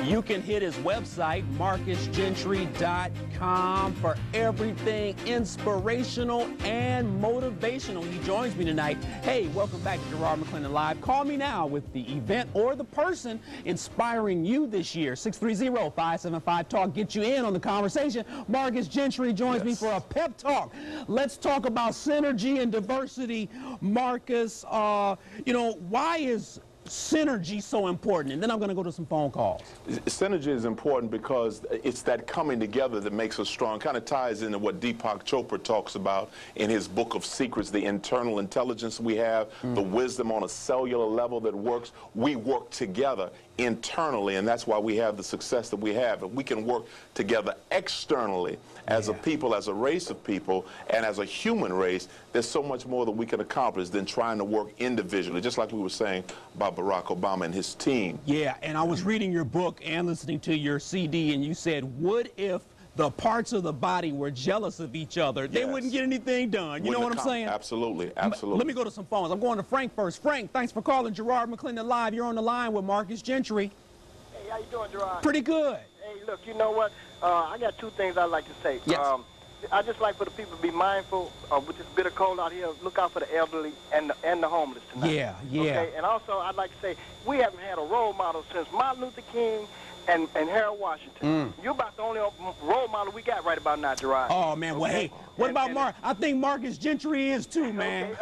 You can hit his website, marcusgentry.com, for everything inspirational and motivational. He joins me tonight. Hey, welcome back to Garrard McClendon Live. Call me now with the event or the person inspiring you this year. 630-575-TALK. Get you in on the conversation. Marcus Gentry joins me for a pep talk. Let's talk about synergy and diversity. Marcus, why is synergy so important? And then I'm going to go to some phone calls. Synergy is important because it's that coming together that makes us strong. Kind of ties into what Deepak Chopra talks about in his book of secrets, the internal intelligence we have, the wisdom on a cellular level that works. We work together internally, and that's why we have the success that we have. And we can work together externally as a people, as a race of people, and as a human race. There's so much more that we can accomplish than trying to work individually, just like we were saying about Barack Obama and his team. Yeah, and I was reading your book and listening to your CD, and you said, what if the parts of the body were jealous of each other? They wouldn't get anything done. You know what I'm saying? Absolutely, absolutely. Let me go to some phones. I'm going to Frank first. Frank, thanks for calling Garrard McClendon Live. You're on the line with Marcus Gentry. Hey, how you doing, Gerard? Pretty good. Hey, look, you know what? I got two things I'd like to say. Yes. I just like for the people to be mindful with this bitter cold out here. Look out for the elderly and the homeless tonight. Yeah. Okay? And also, I'd like to say, we haven't had a role model since Martin Luther King and Harold Washington. You're about the only role model we got right about now, Gerard. Oh, man. Well, hey, what about Mark? I think Marcus Gentry is too, man.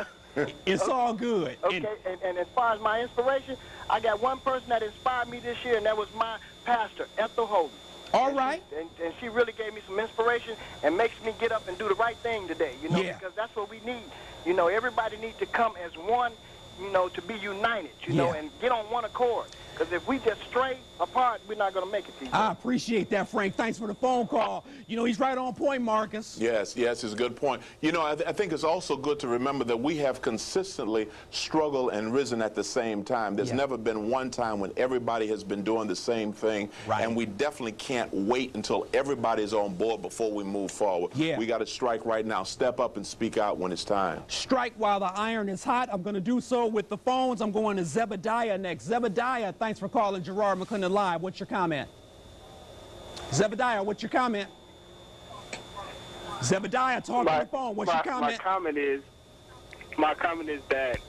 It's all good. Okay, and as far as my inspiration, I got one person that inspired me this year, and that was my pastor, Ethel Holden. All right. And she really gave me some inspiration and makes me get up and do the right thing today, because that's what we need. Everybody needs to come as one, to be united, and get on one accord. Because if we just stray apart, we're not going to make it to you. I appreciate that, Frank. Thanks for the phone call. He's right on point, Marcus. Yes, it's a good point. I think it's also good to remember that we have consistently struggled and risen at the same time. There's never been one time when everybody has been doing the same thing. Right. And we definitely can't wait until everybody's on board before we move forward. Yeah. We got to strike right now. Step up and speak out when it's time. Strike while the iron is hot. I'm going to do so with the phones. I'm going to Zebediah next. Zebediah, thanks for calling Garrard McClendon Live. What's your comment? Zebediah, what's your comment? Zebediah, talk on the phone. What's your comment? My comment is that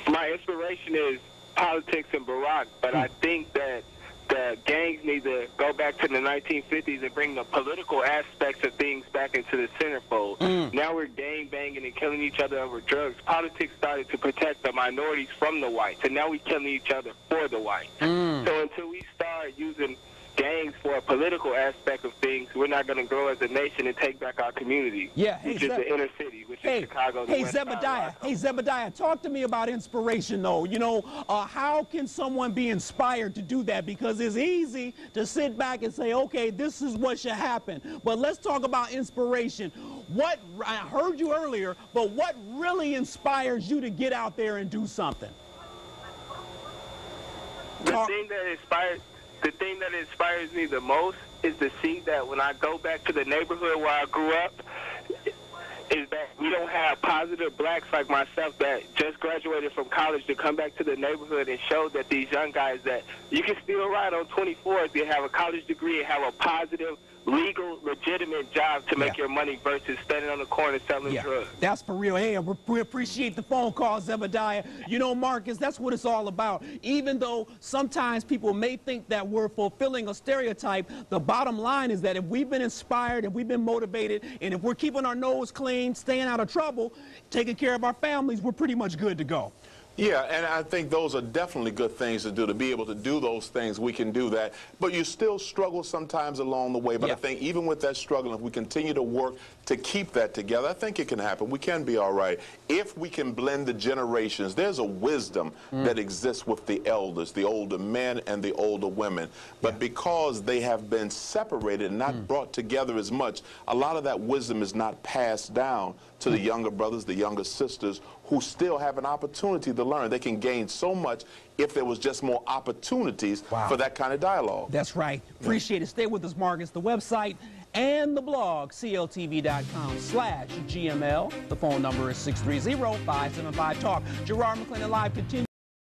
my inspiration is politics and Barack, but I think that the gangs need to go back to the 1950s and bring the political aspects of things back into the centerfold. Now we're gang banging and killing each other over drugs. Politics started to protect the minorities from the whites, and now we're killing each other for the whites. So until we start using gangs for a political aspect of things, we're not going to grow as a nation and take back our community. Which is the inner city, which is Chicago. Hey, Zebediah, talk to me about inspiration, though. How can someone be inspired to do that? Because it's easy to sit back and say, okay, this is what should happen. But let's talk about inspiration. I heard you earlier, but what really inspires you to get out there and do something? The thing that inspires me the most is to see that when I go back to the neighborhood where I grew up, is that we don't have positive blacks like myself that just graduated from college to come back to the neighborhood and show that these young guys that you can still ride on 24 if you have a college degree and have a positive, legal, legitimate job to make your money versus standing on the corner selling drugs. That's for real. Hey, we appreciate the phone call, Zebediah. Marcus, that's what it's all about. Even though sometimes people may think that we're fulfilling a stereotype, the bottom line is that if we've been inspired, if we've been motivated, and if we're keeping our nose clean, staying out of trouble, taking care of our families, we're pretty much good to go. Yeah, and I think those are definitely good things to do. To be able to do those things, we can do that. But you still struggle sometimes along the way. But I think even with that struggle, if we continue to work to keep that together, I think it can happen. We can be all right. If we can blend the generations, there's a wisdom that exists with the elders, the older men and the older women. But because they have been separated and not brought together as much, a lot of that wisdom is not passed down to the younger brothers, the younger sisters, who still have an opportunity to learn. They can gain so much if there was just more opportunities for that kind of dialogue. That's right. Appreciate it. Stay with us, Marcus. The website and the blog, CLTV.com/GML. The phone number is 630-575-TALK. Garrard McClendon Live continues.